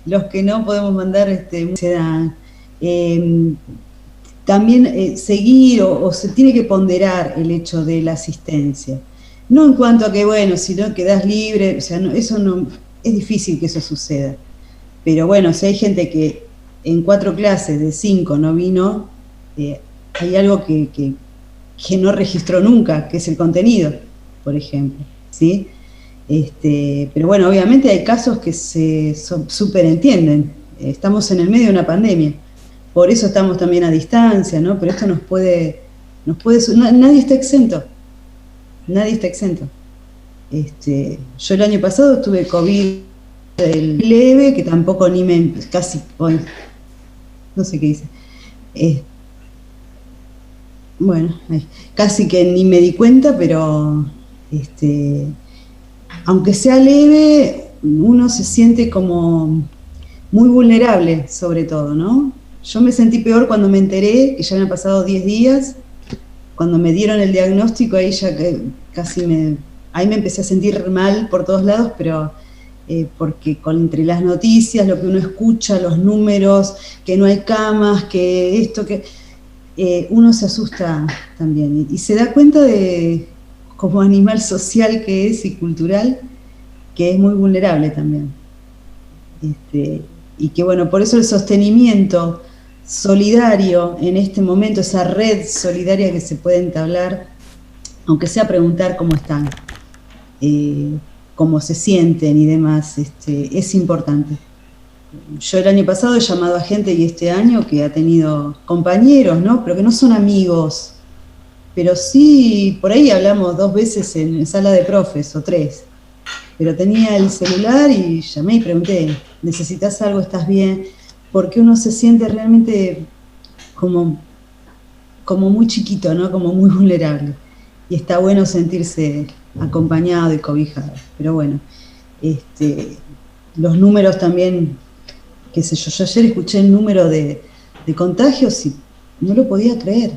los que no podemos mandar se dan. Eh, También seguir o se tiene que ponderar el hecho de la asistencia. No en cuanto a que, bueno, si no quedás libre, o sea, no, eso no, es difícil que eso suceda. Pero bueno, si hay gente que en 4 clases de 5 no vino, hay algo que no registró nunca, que es el contenido, por ejemplo, ¿sí? Pero bueno, obviamente hay casos que se superentienden. Estamos en el medio de una pandemia, por eso estamos también a distancia, ¿no? Pero esto nadie está exento, nadie está exento. Yo el año pasado tuve COVID leve, que tampoco ni me, casi, bueno, no sé qué dice. Eh, bueno, casi que ni me di cuenta, pero aunque sea leve, uno se siente como muy vulnerable, sobre todo, ¿no? Yo me sentí peor cuando me enteré que ya me han pasado 10 días, cuando me dieron el diagnóstico, ahí ya ahí me empecé a sentir mal por todos lados, pero porque entre las noticias, lo que uno escucha, los números, que no hay camas, que esto, que uno se asusta también y se da cuenta de, como animal social que es y cultural, que es muy vulnerable también. Este, y que bueno, por eso el sostenimiento solidario en este momento, esa red solidaria que se puede entablar, aunque sea preguntar cómo están, eh, cómo se sienten y demás, es importante. Yo el año pasado he llamado a gente y este año que ha tenido compañeros, ¿no? Pero que no son amigos, pero sí, por ahí hablamos 2 veces en sala de profes o 3, pero tenía el celular y llamé y pregunté, ¿necesitas algo? ¿Estás bien? Porque uno se siente realmente como, como muy chiquito, ¿no? Como muy vulnerable. Y está bueno sentirse acompañado y cobijado. Pero bueno, los números también, qué sé yo ayer escuché el número de contagios y no lo podía creer.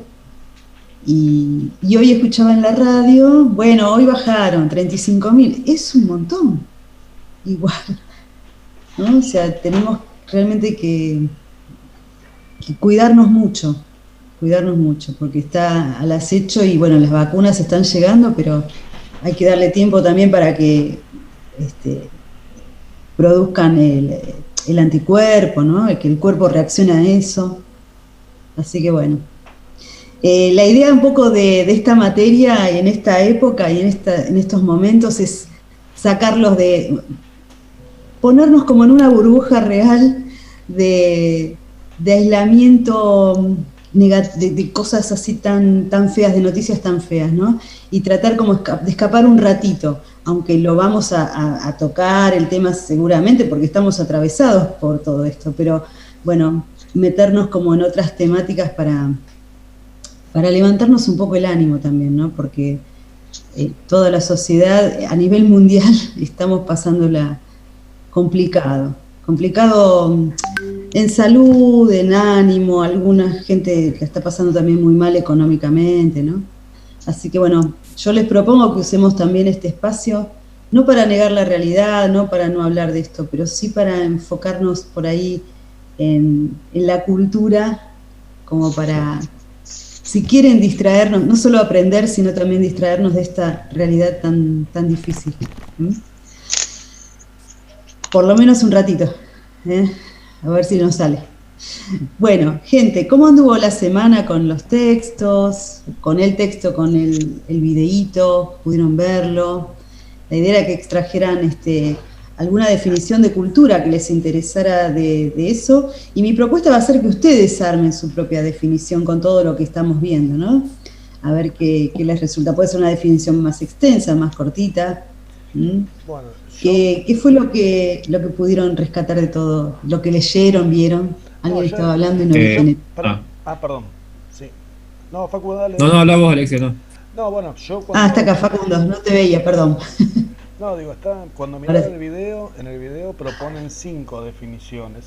Y hoy escuchaba en la radio, bueno, hoy bajaron 35.000, es un montón, igual, ¿no? O sea, tenemos realmente que cuidarnos mucho, porque está al acecho y bueno, las vacunas están llegando, pero hay que darle tiempo también para que este, produzcan el anticuerpo, ¿no? Que el cuerpo reaccione a eso. Así que bueno. La idea un poco de esta materia en esta época y en estos momentos es sacarlos ponernos como en una burbuja real de, de aislamiento de cosas así tan feas, de noticias tan feas, ¿no? Y tratar como de escapar un ratito, aunque lo vamos a tocar el tema seguramente porque estamos atravesados por todo esto, pero bueno, meternos como en otras temáticas para levantarnos un poco el ánimo también, ¿no? Porque toda la sociedad a nivel mundial estamos pasándola complicado. Complicado en salud, en ánimo, alguna gente que está pasando también muy mal económicamente, ¿no? Así que bueno, yo les propongo que usemos también este espacio, no para negar la realidad, no para no hablar de esto, pero sí para enfocarnos por ahí en la cultura, como para, si quieren distraernos, no solo aprender, sino también distraernos de esta realidad tan difícil. ¿Mm? Por lo menos un ratito, ¿eh? A ver si nos sale. Bueno, gente, ¿cómo anduvo la semana con los textos? Con el texto, con el videíto, ¿pudieron verlo? La idea era que extrajeran alguna definición de cultura que les interesara de eso. Y mi propuesta va a ser que ustedes armen su propia definición con todo lo que estamos viendo, ¿no? A ver qué les resulta. Puede ser una definición más extensa, más cortita. ¿Mm? Bueno, yo, ¿Qué fue lo que pudieron rescatar de todo? Lo que leyeron, vieron. no, Alguien yo, estaba hablando y no vi quién yo, era. perdón, sí. No, Facu, dale, No, no, dale. habla vos, Alexia, no. No, bueno, yo Ah, está acá cuando, Facundo, no te veía, perdón. no, digo, cuando Ahora miraba sí. el video, en el video proponen 5 definiciones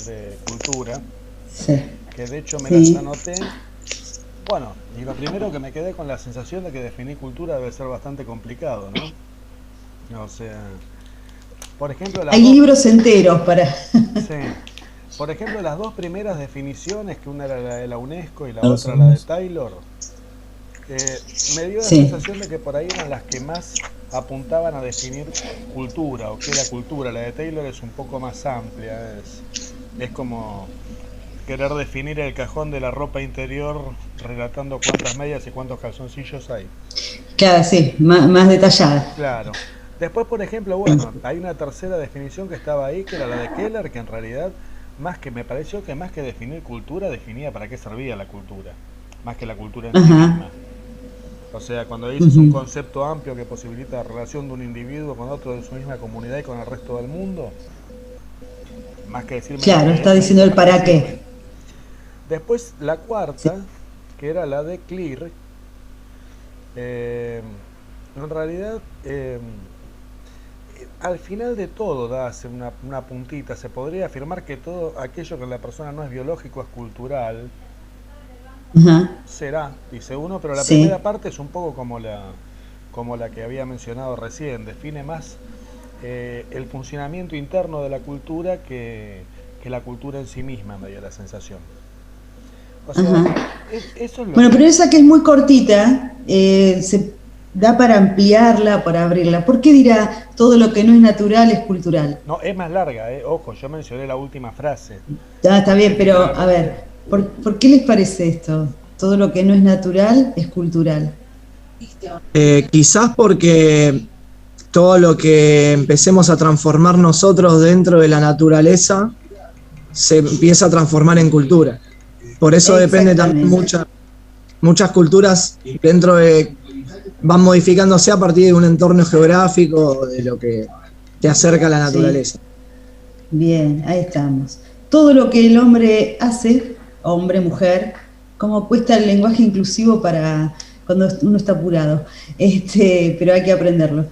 de cultura, Sí. que de hecho me las Sí. anoté. Bueno, y lo primero que me quedé con la sensación de que definir cultura debe ser bastante complicado, ¿no? O sea, Por ejemplo, Hay libros enteros para... Sí. Por ejemplo, las dos primeras definiciones, que una era la de la UNESCO y la otra la de Taylor, me dio la sensación de que por ahí eran las que más apuntaban a definir cultura, o qué era cultura. La de Taylor es un poco más amplia, es como querer definir el cajón de la ropa interior relatando cuántas medias y cuántos calzoncillos hay. Claro, sí, más detallada. Claro. Después, por ejemplo, bueno, hay una tercera definición que estaba ahí, que era la de Keller, que en realidad, me pareció que más que definir cultura, definía para qué servía la cultura, más que la cultura en sí misma. O sea, cuando dices un concepto amplio que posibilita la relación de un individuo con otro de su misma comunidad y con el resto del mundo, más que decirme... Claro, está diciendo el para qué. Después, la cuarta, que era la de Clear, en realidad... al final de todo da una puntita. Se podría afirmar que todo aquello que en la persona no es biológico es cultural. Será, dice uno, pero la primera parte es un poco como la que había mencionado recién. Define más el funcionamiento interno de la cultura que la cultura en sí misma, me dio la sensación. O sea, eso es lo bueno, pero esa que es muy cortita, se da para ampliarla, para abrirla. ¿Por qué dirá todo lo que no es natural es cultural? No, es más larga, ojo, yo mencioné la última frase. Ya, está bien, pero a ver, ¿por qué les parece esto? Todo lo que no es natural es cultural. Quizás porque todo lo que empecemos a transformar nosotros dentro de la naturaleza se empieza a transformar en cultura. Por eso depende también muchas culturas dentro de... van modificándose a partir de un entorno geográfico, de lo que te acerca a la naturaleza. Sí. Bien, ahí estamos. Todo lo que el hombre hace, hombre, mujer, como cuesta el lenguaje inclusivo para cuando uno está apurado, pero hay que aprenderlo.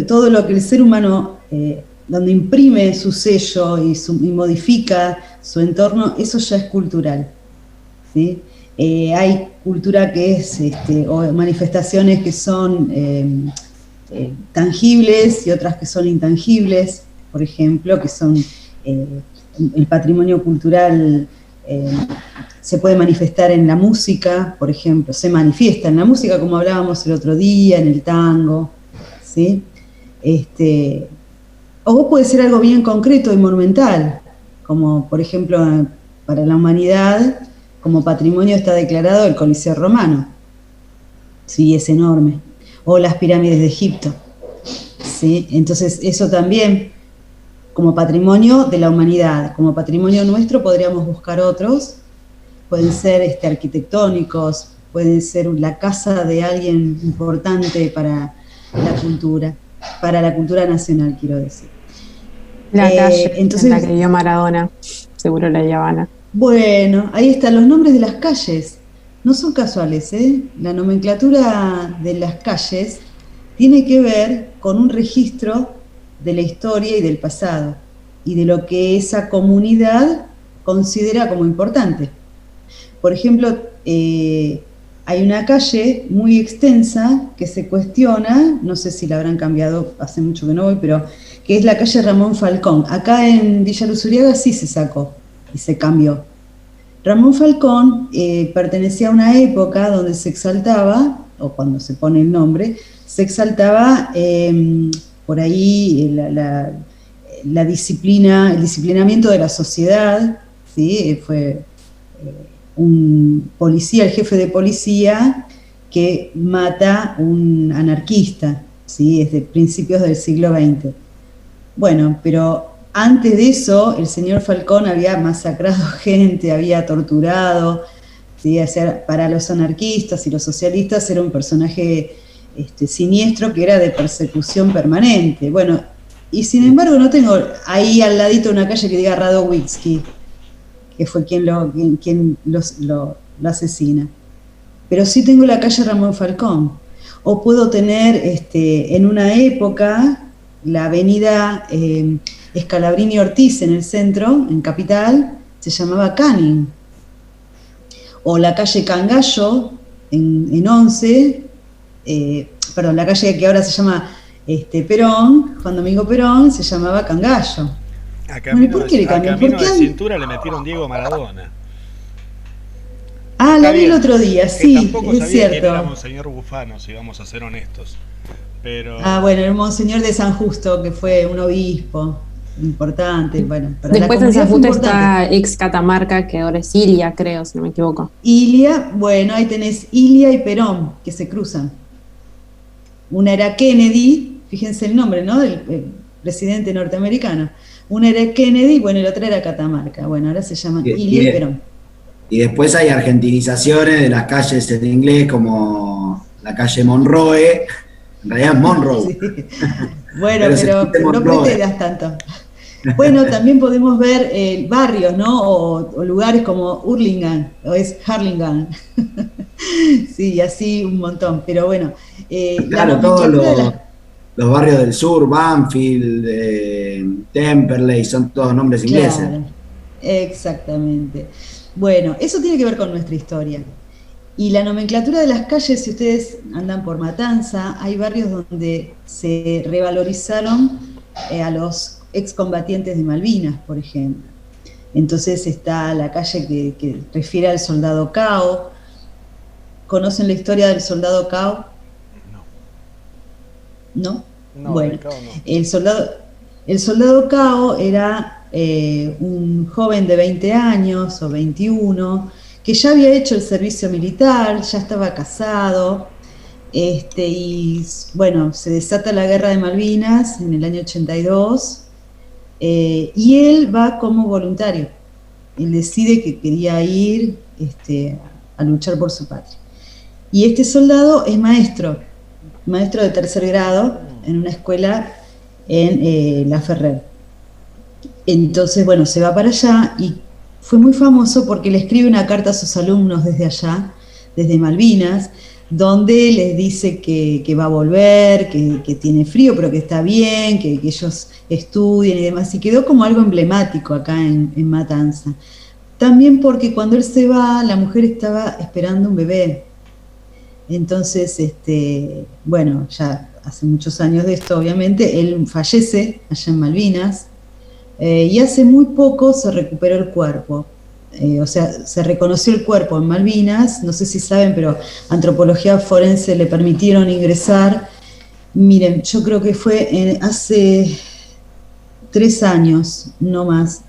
Todo lo que el ser humano, donde imprime su sello y modifica su entorno, eso ya es cultural, ¿sí? Hay cultura que es, o manifestaciones que son tangibles y otras que son intangibles, por ejemplo, que son el patrimonio cultural. Se puede manifestar en la música, por ejemplo, se manifiesta en la música, como hablábamos el otro día, en el tango, ¿sí? O puede ser algo bien concreto y monumental, como por ejemplo para la humanidad, como patrimonio está declarado el Coliseo Romano, sí, es enorme, o las pirámides de Egipto, ¿sí? Entonces eso también, como patrimonio de la humanidad, como patrimonio nuestro podríamos buscar otros, pueden ser arquitectónicos, pueden ser la casa de alguien importante para la cultura nacional, quiero decir. La calle entonces, en la que vivió Maradona, seguro la Habana. Bueno, ahí están los nombres de las calles. No son casuales, ¿eh? La nomenclatura de las calles tiene que ver con un registro de la historia y del pasado, y de lo que esa comunidad considera como importante. Por ejemplo, hay una calle muy extensa que se cuestiona, no sé si la habrán cambiado, hace mucho que no voy, pero que es la calle Ramón Falcón. Acá en Villa Luzuriaga sí se sacó y se cambió. Ramón Falcón pertenecía a una época donde se exaltaba, o cuando se pone el nombre, se exaltaba por ahí la disciplina, el disciplinamiento de la sociedad, ¿sí? Fue un policía, el jefe de policía, que mata a un anarquista, ¿sí? Es de principios del siglo XX. Bueno, pero antes de eso, el señor Falcón había masacrado gente, había torturado, ¿sí? O sea, para los anarquistas y los socialistas era un personaje siniestro que era de persecución permanente. Bueno, y sin embargo no tengo ahí al ladito una calle que diga Radowitzki, que fue quien lo asesina. Pero sí tengo la calle Ramón Falcón. O puedo tener en una época la avenida Scalabrini Ortiz en el centro, en Capital, se llamaba Canning. O la calle Cangallo en 11, la calle que ahora se llama Perón, Juan Domingo Perón, se llamaba Cangallo. ¿Por qué le cambian? ¿Por qué de cintura le metieron Diego Maradona? La vi el otro día, sí, tampoco es sabía cierto. quién era Monseñor Bufano, si vamos a ser honestos. Pero... bueno, el Monseñor de San Justo, que fue un obispo importante, bueno, para después la en San Justo está ex Catamarca, que ahora es Ilia, creo, si no me equivoco. Ilia, bueno, ahí tenés Ilia y Perón, que se cruzan. Una era Kennedy, fíjense el nombre, ¿no? Del presidente norteamericano. Una era Kennedy, bueno, y la otra era Catamarca. Bueno, ahora se llaman Ilia y Perón. Y después hay argentinizaciones de las calles en inglés, como la calle Monroe. En realidad es Monroe. Sí. Bueno, pero no pretendas tanto. Bueno, también podemos ver barrios, ¿no? O lugares como Hurlingham, o es Harlingham. Sí, así un montón. Pero bueno. Claro, todos los barrios del sur, Banfield, Temperley, son todos nombres ingleses. Claro, exactamente. Bueno, eso tiene que ver con nuestra historia. Y la nomenclatura de las calles, si ustedes andan por Matanza, hay barrios donde se revalorizaron a los excombatientes de Malvinas, por ejemplo. Entonces está la calle que refiere al soldado Cao. ¿Conocen la historia del soldado Cao? ¿No? No, bueno, Cao no. El soldado Cao era un joven de 20 años o 21, que ya había hecho el servicio militar, ya estaba casado, y bueno, se desata la guerra de Malvinas en el año 82, y él va como voluntario. Él decide que quería ir a luchar por su patria. Y este soldado es maestro de tercer grado en una escuela en La Ferrer. Entonces, bueno, se va para allá y fue muy famoso porque le escribe una carta a sus alumnos desde allá, desde Malvinas, donde les dice que va a volver, que tiene frío, pero que está bien, que ellos estudien y demás. Y quedó como algo emblemático acá en Matanza. También porque cuando él se va, la mujer estaba esperando un bebé. Entonces, bueno, ya hace muchos años de esto, obviamente, él fallece allá en Malvinas, y hace muy poco se recuperó el cuerpo. O sea, se reconoció el cuerpo en Malvinas, no sé si saben, pero Antropología Forense le permitieron ingresar. Miren, yo creo que fue hace 3 años, no más,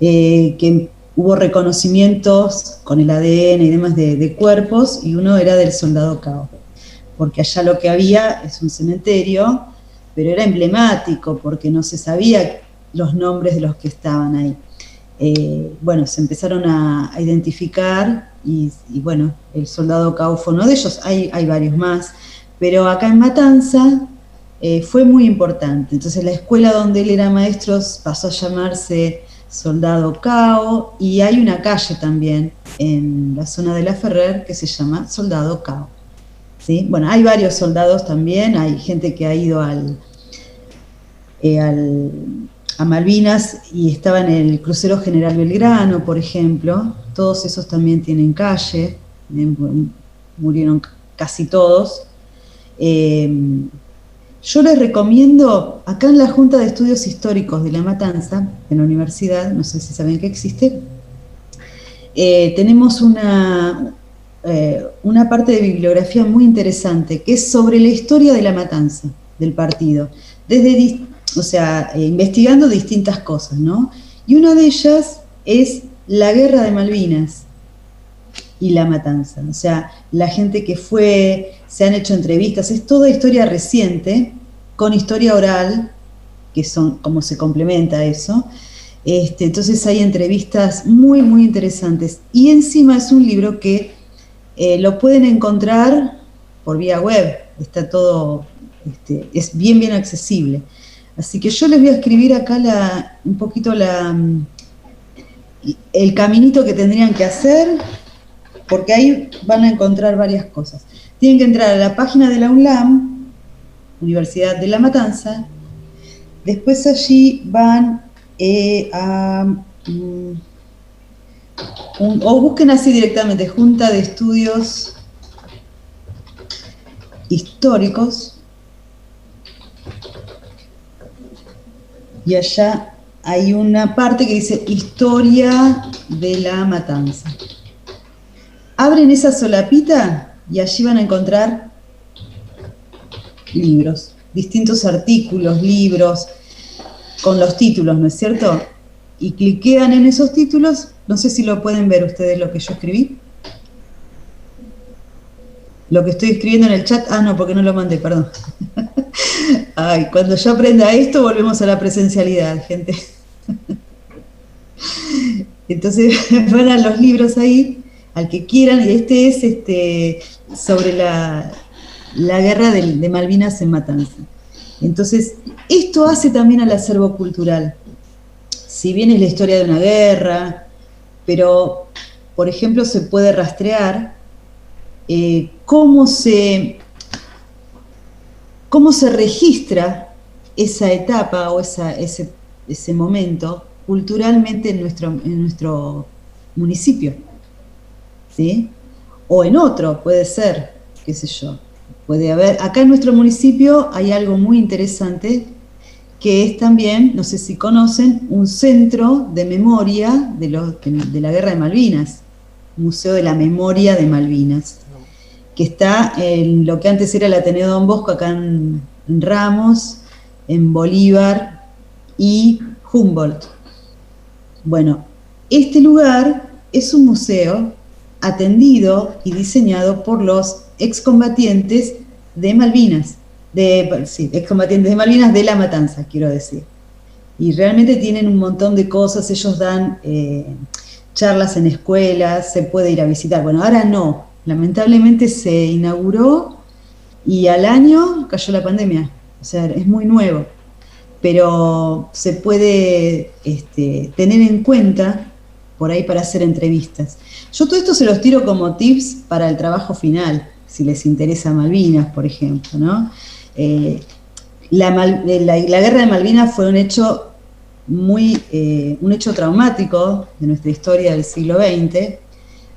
que hubo reconocimientos con el ADN y demás de cuerpos, y uno era del soldado Cao, porque allá lo que había es un cementerio, pero era emblemático porque no se sabía los nombres de los que estaban ahí. Bueno, se empezaron a identificar y bueno, el soldado Cao fue uno de ellos, hay varios más, pero acá en Matanza fue muy importante. Entonces la escuela donde él era maestro pasó a llamarse Soldado Cao, y hay una calle también en la zona de La Ferrer que se llama Soldado Cao. ¿Sí? Bueno, hay varios soldados también, hay gente que ha ido a Malvinas y estaba en el crucero General Belgrano, por ejemplo. Todos esos también tienen calle, murieron casi todos. Yo les recomiendo, acá en la Junta de Estudios Históricos de La Matanza, en la universidad, no sé si saben que existe, tenemos una parte de bibliografía muy interesante, que es sobre la historia de La Matanza, del partido, investigando distintas cosas, ¿no? Y una de ellas es la Guerra de Malvinas y La Matanza. O sea, la gente que fue, se han hecho entrevistas, es toda historia reciente, con historia oral, que son como se complementa eso. Entonces hay entrevistas muy, muy interesantes. Y encima es un libro que lo pueden encontrar por vía web, está todo, es bien, bien accesible. Así que yo les voy a escribir acá un poquito el caminito que tendrían que hacer, porque ahí van a encontrar varias cosas. Tienen que entrar a la página de la UNLAM, Universidad de La Matanza, después allí van o busquen así directamente, Junta de Estudios Históricos y allá hay una parte que dice Historia de la Matanza. Abren esa solapita y allí van a encontrar libros, distintos artículos, libros, con los títulos, ¿no es cierto? Y cliquean en esos títulos, no sé si lo pueden ver ustedes lo que yo escribí. Lo que estoy escribiendo en el chat, no, porque no lo mandé, perdón. Ay, cuando yo aprenda esto, volvemos a la presencialidad, gente. Entonces, van a los libros ahí, al que quieran, y este es sobre la guerra de Malvinas en Matanza. Entonces, esto hace también al acervo cultural. Si bien es la historia de una guerra, pero, por ejemplo, se puede rastrear cómo se registra esa etapa o ese momento culturalmente en nuestro municipio, ¿sí? O en otro, puede ser, qué sé yo. Puede haber, acá en nuestro municipio hay algo muy interesante, que es también, no sé si conocen, un centro de memoria de la Guerra de Malvinas, Museo de la Memoria de Malvinas, que está en lo que antes era el Ateneo Don Bosco, acá en Ramos, en Bolívar y Humboldt. Bueno, este lugar es un museo atendido y diseñado por los excombatientes de Malvinas, excombatientes de Malvinas de la Matanza, quiero decir. Y realmente tienen un montón de cosas, ellos dan charlas en escuelas, se puede ir a visitar. Bueno, ahora no, lamentablemente se inauguró y al año cayó la pandemia, o sea, es muy nuevo, pero se puede tener en cuenta por ahí para hacer entrevistas. Yo todo esto se los tiro como tips para el trabajo final, si les interesa Malvinas, por ejemplo, ¿no? La guerra de Malvinas fue un hecho traumático de nuestra historia del siglo XX,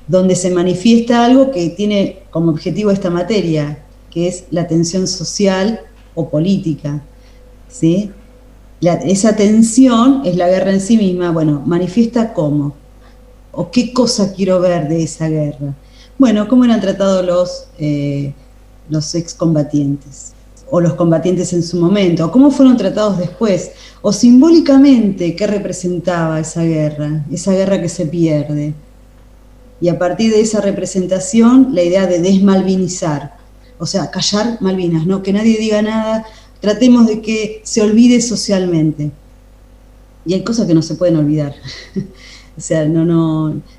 donde se manifiesta algo que tiene como objetivo esta materia, que es la tensión social o política, ¿sí? Esa tensión es la guerra en sí misma. Bueno, manifiesta cómo, o qué cosa quiero ver de esa guerra. Bueno, cómo eran tratados los excombatientes, o los combatientes en su momento, o cómo fueron tratados después, o simbólicamente qué representaba esa guerra que se pierde. Y a partir de esa representación, la idea de desmalvinizar, o sea, callar Malvinas, ¿no? Que nadie diga nada, tratemos de que se olvide socialmente. Y hay cosas que no se pueden olvidar. O sea,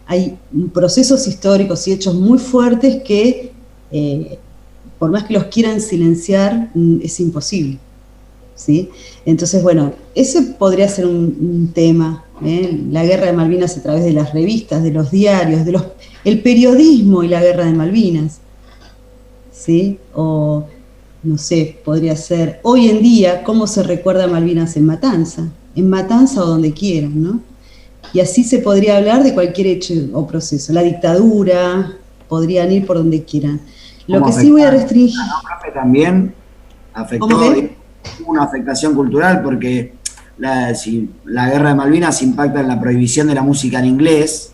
hay procesos históricos y hechos muy fuertes que, por más que los quieran silenciar, es imposible, ¿sí? Entonces, bueno, ese podría ser un tema, la guerra de Malvinas a través de las revistas, de los diarios, el periodismo y la guerra de Malvinas, ¿sí? O, no sé, podría ser, hoy en día, cómo se recuerda a Malvinas en Matanza o donde quieran, ¿no? Y así se podría hablar de cualquier hecho o proceso. La dictadura, podrían ir por donde quieran. Lo que sí voy a restringir... También afectó una afectación cultural, porque la guerra de Malvinas impacta en la prohibición de la música en inglés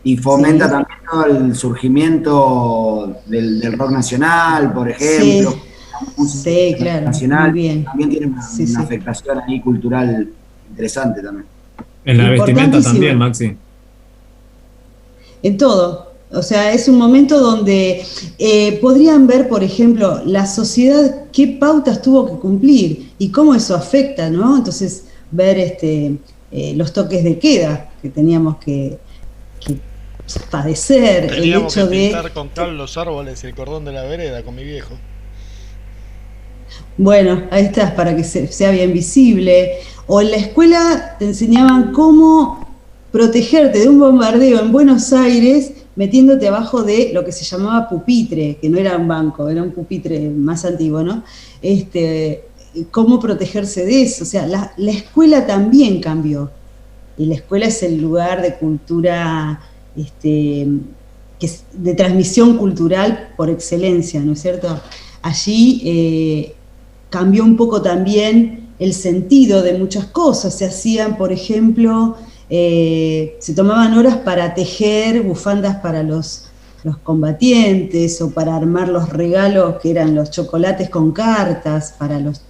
y fomenta también todo el surgimiento del rock nacional, por ejemplo. Sí, claro, nacional, muy bien. También tiene una afectación ahí cultural interesante también. En la vestimenta también, Maxi. En todo. O sea, es un momento donde podrían ver, por ejemplo, la sociedad, qué pautas tuvo que cumplir y cómo eso afecta, ¿no? Entonces, ver los toques de queda que teníamos que padecer. Teníamos el hecho que pintar con cal los árboles y el cordón de la vereda con mi viejo. Bueno, ahí estás, para que sea bien visible. O en la escuela te enseñaban cómo protegerte de un bombardeo en Buenos Aires metiéndote abajo de lo que se llamaba pupitre, que no era un banco, era un pupitre más antiguo, ¿no? Cómo protegerse de eso. O sea, la escuela también cambió. Y la escuela es el lugar de cultura, de transmisión cultural por excelencia, ¿no es cierto? Allí cambió un poco también el sentido de muchas cosas. Se hacían, por ejemplo, se tomaban horas para tejer bufandas para los combatientes, o para armar los regalos que eran los chocolates con cartas para los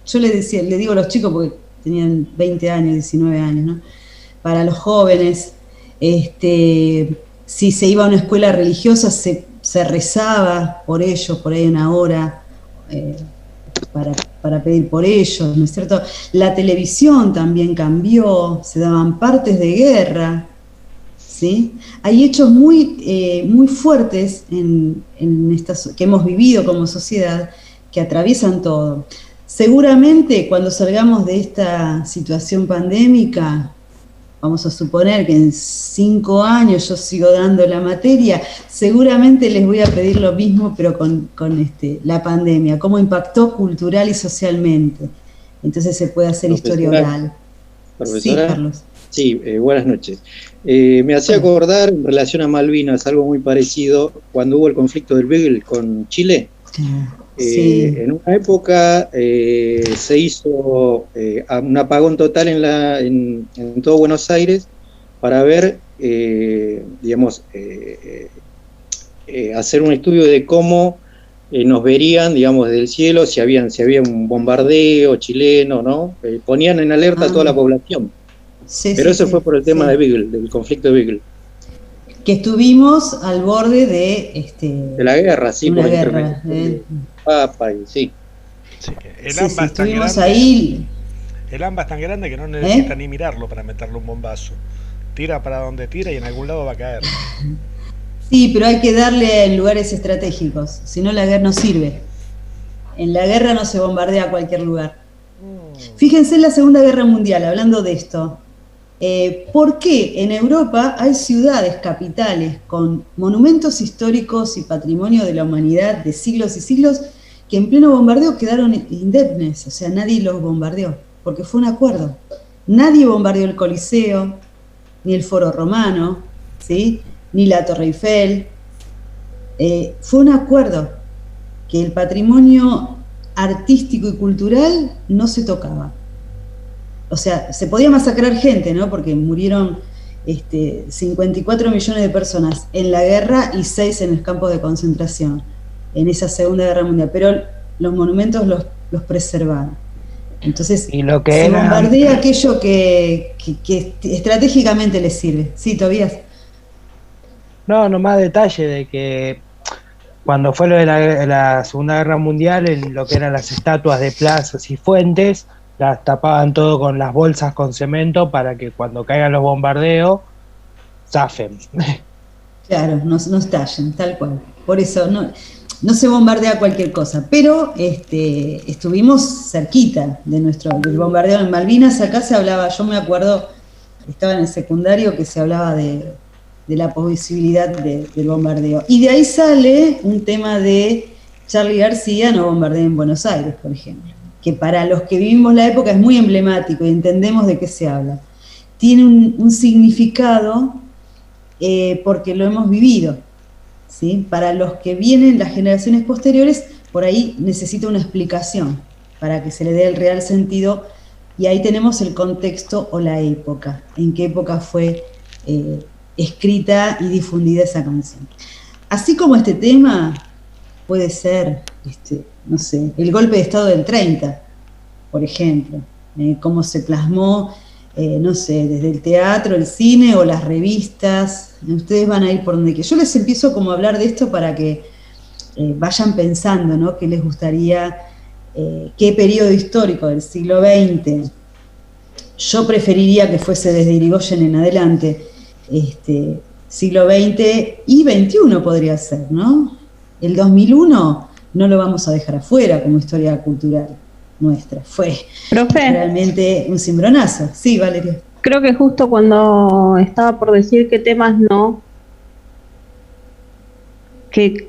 yo le digo a los chicos porque tenían 20 años, 19 años, ¿no? Para los jóvenes, si se iba a una escuela religiosa se rezaba por ellos, por ahí una hora, para pedir por ellos, ¿no es cierto? La televisión también cambió, se daban partes de guerra, ¿sí? Hay hechos muy fuertes que hemos vivido como sociedad, que atraviesan todo. Seguramente cuando salgamos de esta situación pandémica, vamos a suponer que en 5 años yo sigo dando la materia, seguramente les voy a pedir lo mismo, pero con la pandemia, cómo impactó cultural y socialmente. Entonces se puede hacer historia oral. Profesora, sí, Carlos. Sí, buenas noches. Me hacía acordar en relación a Malvinas algo muy parecido cuando hubo el conflicto del Beagle con Chile. Sí. En una época se hizo un apagón total en todo Buenos Aires para ver, hacer un estudio de cómo nos verían, digamos, desde el cielo, si había un bombardeo chileno, ¿no? Ponían en alerta a toda la población. Sí, pero eso fue por el tema de Beagle, del conflicto de Beagle. Que estuvimos al borde de la guerra, sí, una por guerra. Papa y sí. El AMBA es tan grande, ahí. El AMBA es tan grande que no necesita ni mirarlo para meterle un bombazo. Tira para donde tira y en algún lado va a caer. Sí, pero hay que darle en lugares estratégicos, si no la guerra no sirve. En la guerra no se bombardea a cualquier lugar. Fíjense en la Segunda Guerra Mundial, hablando de esto. ¿Por qué en Europa hay ciudades capitales con monumentos históricos y patrimonio de la humanidad de siglos y siglos que en pleno bombardeo quedaron indemnes? O sea, nadie los bombardeó, porque fue un acuerdo. Nadie bombardeó el Coliseo, ni el Foro Romano, ¿sí? Ni la Torre Eiffel. Fue un acuerdo que el patrimonio artístico y cultural no se tocaba. O sea, se podía masacrar gente, ¿no? Porque murieron 54 millones de personas en la guerra y 6 en los campos de concentración, en esa Segunda Guerra Mundial, pero los monumentos los preservaron. Entonces, y lo que se bombardea aquello que estratégicamente les sirve. Sí, Tobías. No más detalle de que cuando fue lo de la Segunda Guerra Mundial, lo que eran las estatuas de plazas y fuentes, las tapaban todo con las bolsas con cemento para que cuando caigan los bombardeos, zafen. Claro, no estallen, tal cual. Por eso no se bombardea cualquier cosa, pero estuvimos cerquita del bombardeo en Malvinas. Acá se hablaba, yo me acuerdo, estaba en el secundario, que se hablaba de la posibilidad del bombardeo. Y de ahí sale un tema de Charly García, no bombardea en Buenos Aires, por ejemplo, que para los que vivimos la época es muy emblemático y entendemos de qué se habla. Tiene un significado porque lo hemos vivido, ¿sí? Para los que vienen, las generaciones posteriores, por ahí necesita una explicación para que se le dé el real sentido, y ahí tenemos el contexto o la época, en qué época fue escrita y difundida esa canción. Así como este tema puede ser, no sé, el golpe de Estado del 30, por ejemplo, cómo se plasmó, no sé, desde el teatro, el cine o las revistas. Ustedes van a ir por donde quieran. Yo les empiezo como a hablar de esto para que vayan pensando, ¿no? ¿Qué les gustaría, qué periodo histórico del siglo XX? Yo preferiría que fuese desde Irigoyen en adelante, siglo XX y XXI podría ser, ¿no? El 2001 no lo vamos a dejar afuera como historia cultural nuestra. Fue realmente un cimbronazo. Sí, Valeria. Creo que justo cuando estaba por decir qué temas no, que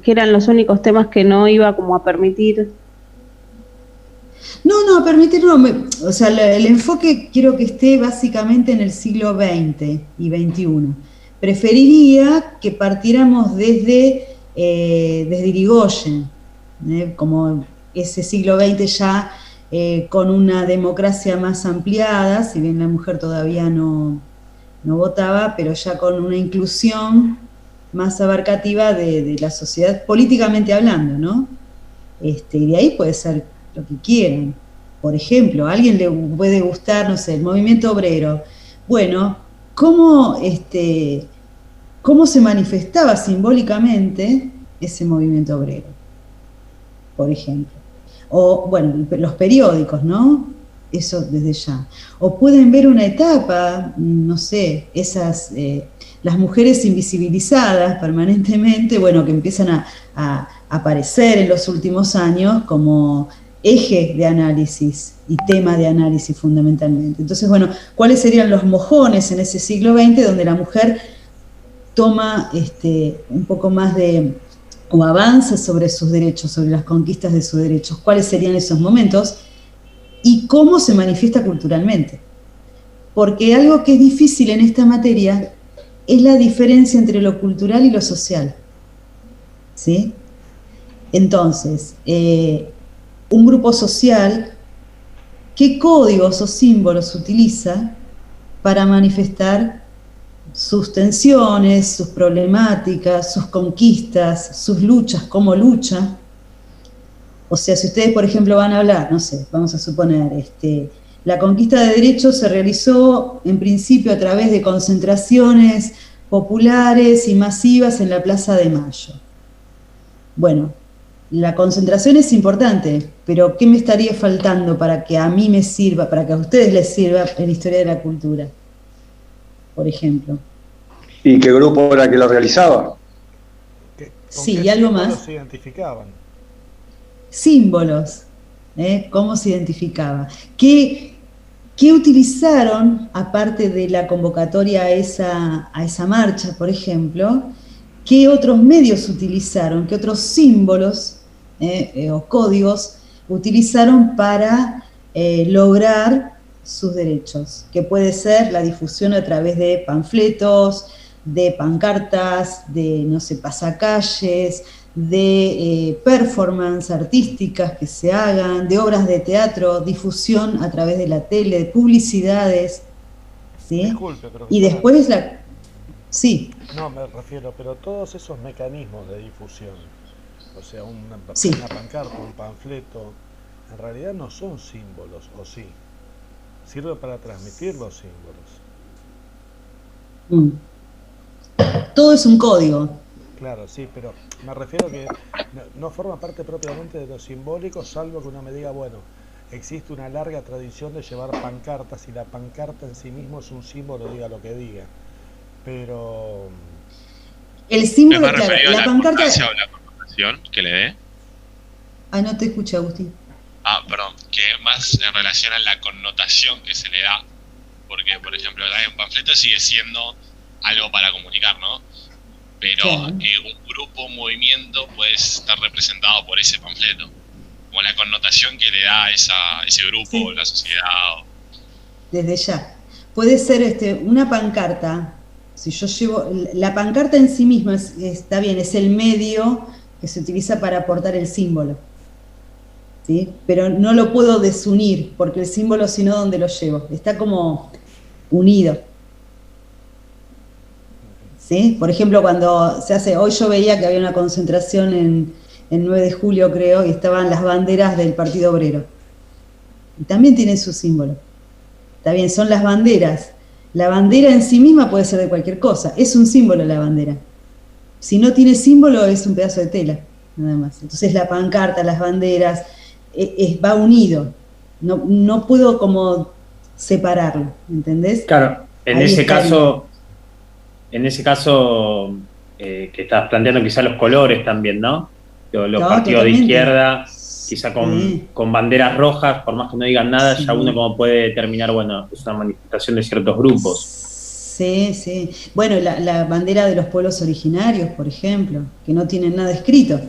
eran los únicos temas que no iba como a permitir. No, permitir no. O sea, el enfoque quiero que esté básicamente en el siglo XX y XXI. Preferiría que partiéramos desde Irigoyen, como ese siglo XX ya con una democracia más ampliada, si bien la mujer todavía no votaba, pero ya con una inclusión más abarcativa de la sociedad, políticamente hablando, ¿no? Y de ahí puede ser lo que quieran. Por ejemplo, a alguien le puede gustar, no sé, el movimiento obrero. Bueno, ¿cómo se manifestaba simbólicamente ese movimiento obrero? Por ejemplo. O, bueno, los periódicos, ¿no? Eso desde ya. O pueden ver una etapa, no sé, las mujeres invisibilizadas permanentemente, bueno, que empiezan a aparecer en los últimos años como eje de análisis y tema de análisis fundamentalmente. Entonces, bueno, ¿cuáles serían los mojones en ese siglo XX donde la mujer toma un poco más o avanza sobre sus derechos, sobre las conquistas de sus derechos? ¿Cuáles serían esos momentos? Y cómo se manifiesta culturalmente. Porque algo que es difícil en esta materia es la diferencia entre lo cultural y lo social. ¿Sí? Entonces, un grupo social, ¿qué códigos o símbolos utiliza para manifestar sus tensiones, sus problemáticas, sus conquistas, sus luchas, cómo lucha? O sea, si ustedes, por ejemplo, van a hablar, no sé, vamos a suponer, la conquista de derechos se realizó en principio a través de concentraciones populares y masivas en la Plaza de Mayo. Bueno, la concentración es importante, pero ¿qué me estaría faltando para que a mí me sirva, para que a ustedes les sirva en la historia de la cultura? Por ejemplo. ¿Y qué grupo era que lo realizaba? Sí, y algo más. ¿Cómo se identificaban? Símbolos, cómo se identificaba. ¿Qué utilizaron, aparte de la convocatoria a esa marcha, por ejemplo? ¿Qué otros medios utilizaron? ¿Qué otros símbolos o códigos utilizaron para lograr sus derechos? Que puede ser la difusión a través de panfletos, de pancartas, de, no sé, pasacalles, de performance artísticas que se hagan, de obras de teatro, difusión a través de la tele, de publicidades, ¿sí? Disculpe, pero y después la... Sí. No, me refiero, pero todos esos mecanismos de difusión, o sea, una pancarta, un panfleto, en realidad no son símbolos, ¿o sí? Sirve para transmitir los símbolos. Todo es un código. Claro, sí, pero me refiero que no forma parte propiamente de lo simbólico, salvo que uno me diga, bueno, existe una larga tradición de llevar pancartas y la pancarta en sí mismo es un símbolo, diga lo que diga. Pero... El símbolo, claro, la pancarta... o la connotación que le dé. Ah, no te escuché, Agustín. Ah, perdón, que más en relación a la connotación que se le da, porque, por ejemplo, un panfleto sigue siendo algo para comunicar, ¿no? Pero claro, un grupo, un movimiento puede estar representado por ese panfleto, como la connotación que le da a ese grupo, sí, la sociedad. Desde ya. Puede ser una pancarta, si yo llevo, la pancarta en sí misma está bien, es el medio que se utiliza para aportar el símbolo, ¿sí? Pero no lo puedo desunir, porque el símbolo, si no, ¿dónde lo llevo? Está como unido. ¿Sí? Por ejemplo, cuando se hace, hoy yo veía que había una concentración en 9 de julio, creo, y estaban las banderas del Partido Obrero. Y también tienen su símbolo. Está bien, son las banderas. La bandera en sí misma puede ser de cualquier cosa. Es un símbolo la bandera. Si no tiene símbolo, es un pedazo de tela, nada más. Entonces la pancarta, las banderas, va unido. No puedo como separarlo, ¿entendés? Claro, en ese caso... En ese caso que estás planteando quizá los colores también, ¿no? Los partidos de izquierda, quizá con banderas rojas, por más que no digan nada, ya uno como puede determinar, bueno, es una manifestación de ciertos grupos. Sí, sí. Bueno, la bandera de los pueblos originarios, por ejemplo, que no tienen nada escrito,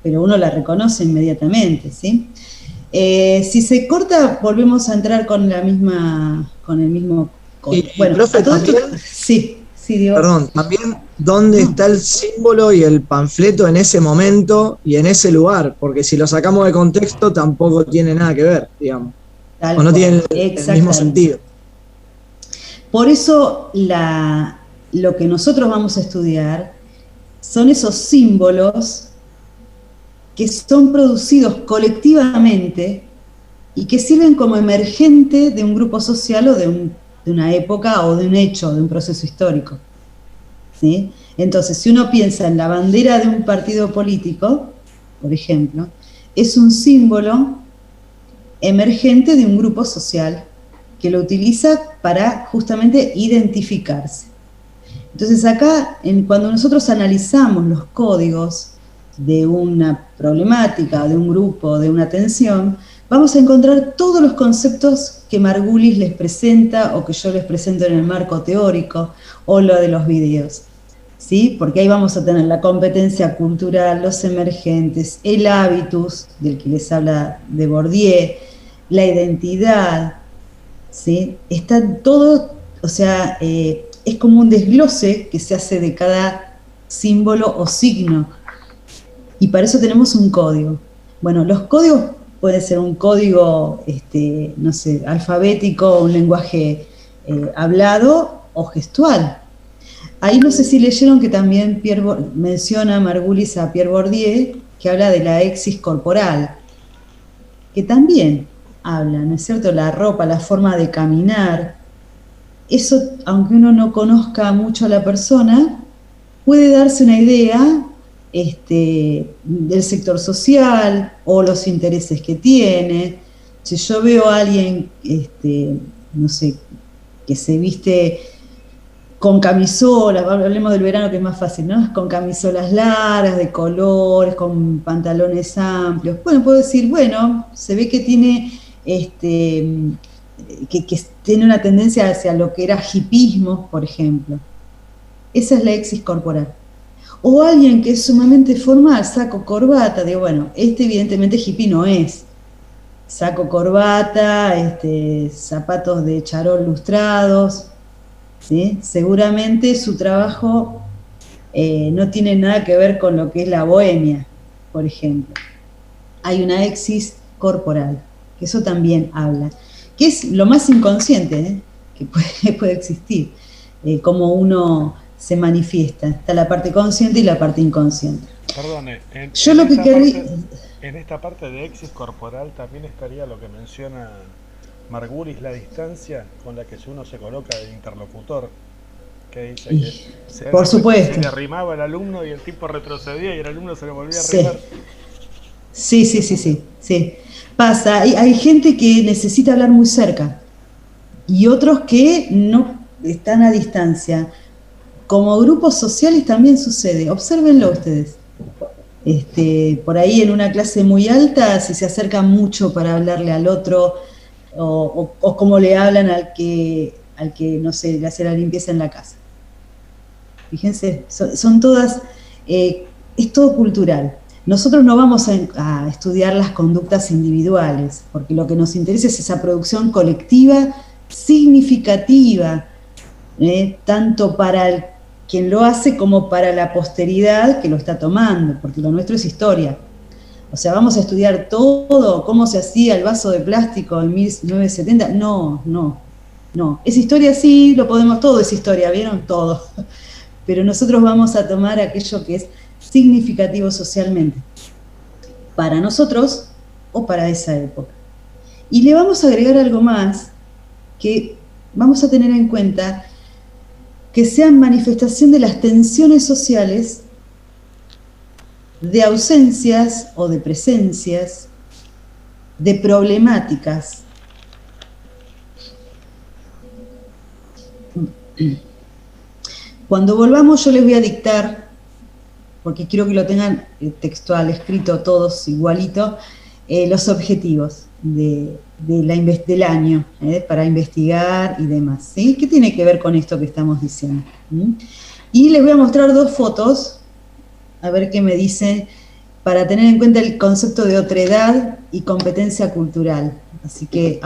pero uno la reconoce inmediatamente, ¿sí? Si se corta, volvemos a entrar con el mismo... Bueno, profe, también... Sí. Sí, Dios. Perdón, también dónde está el símbolo y el panfleto en ese momento y en ese lugar, porque si lo sacamos de contexto tampoco tiene nada que ver, digamos. O no tiene el mismo sentido. Por eso lo que nosotros vamos a estudiar son esos símbolos que son producidos colectivamente y que sirven como emergente de un grupo social o de una época o de un hecho, de un proceso histórico. ¿Sí? Entonces, si uno piensa en la bandera de un partido político, por ejemplo, es un símbolo emergente de un grupo social que lo utiliza para justamente identificarse. Entonces acá, cuando nosotros analizamos los códigos de una problemática, de un grupo, de una tensión, vamos a encontrar todos los conceptos que Margulis les presenta o que yo les presento en el marco teórico o lo de los videos, ¿sí? Porque ahí vamos a tener la competencia cultural, los emergentes, el hábitus, del que les habla de Bourdieu, la identidad, ¿sí? Está todo, o sea, es como un desglose que se hace de cada símbolo o signo, y para eso tenemos un código. Bueno, los códigos puede ser un código, no sé, alfabético, un lenguaje hablado o gestual. Ahí no sé si leyeron que también menciona Margulis a Pierre Bourdieu, que habla de la exis corporal, que también habla, ¿no es cierto?, la ropa, la forma de caminar. Eso, aunque uno no conozca mucho a la persona, puede darse una idea del sector social o los intereses que tiene. Si yo veo a alguien, no sé, que se viste con camisolas, hablemos del verano que es más fácil, ¿no? Con camisolas largas, de colores, con pantalones amplios. Bueno, puedo decir, bueno, se ve que tiene, que tiene una tendencia hacia lo que era hipismo, por ejemplo. Esa es la exis corporal. O alguien que es sumamente formal, saco, corbata, digo, bueno, evidentemente hippie no es. Saco, corbata, zapatos de charol lustrados, ¿sí? Seguramente su trabajo no tiene nada que ver con lo que es la bohemia, por ejemplo. Hay una exis corporal, que eso también habla, que es lo más inconsciente que puede existir, como uno se manifiesta. Está la parte consciente y la parte inconsciente. Perdone, en esta parte de exis corporal también estaría lo que menciona Margulis, la distancia con la que uno se coloca de interlocutor, que dice que por supuesto, se le arrimaba al alumno y el tipo retrocedía y el alumno se le volvía a arrimar. Sí. Pasa, hay gente que necesita hablar muy cerca y otros que no están a distancia. Como grupos sociales también sucede, obsérvenlo ustedes. Por ahí en una clase muy alta, si se acercan mucho para hablarle al otro, o como le hablan al que, no sé, le hace la limpieza en la casa. Fíjense, son todas, es todo cultural. Nosotros no vamos a estudiar las conductas individuales, porque lo que nos interesa es esa producción colectiva significativa, tanto para quien lo hace como para la posteridad que lo está tomando, porque lo nuestro es historia. O sea, vamos a estudiar todo, cómo se hacía el vaso de plástico en 1970. No. Es historia, sí, lo podemos, todo es historia, ¿vieron? Todo. Pero nosotros vamos a tomar aquello que es significativo socialmente, para nosotros o para esa época. Y le vamos a agregar algo más, que vamos a tener en cuenta, que sean manifestación de las tensiones sociales, de ausencias o de presencias, de problemáticas. Cuando volvamos yo les voy a dictar, porque quiero que lo tengan textual, escrito todos igualito, los objetivos del año, para investigar y demás, ¿sí? ¿Qué tiene que ver con esto que estamos diciendo? Y les voy a mostrar dos fotos, a ver qué me dicen, para tener en cuenta el concepto de otredad y competencia cultural. Así que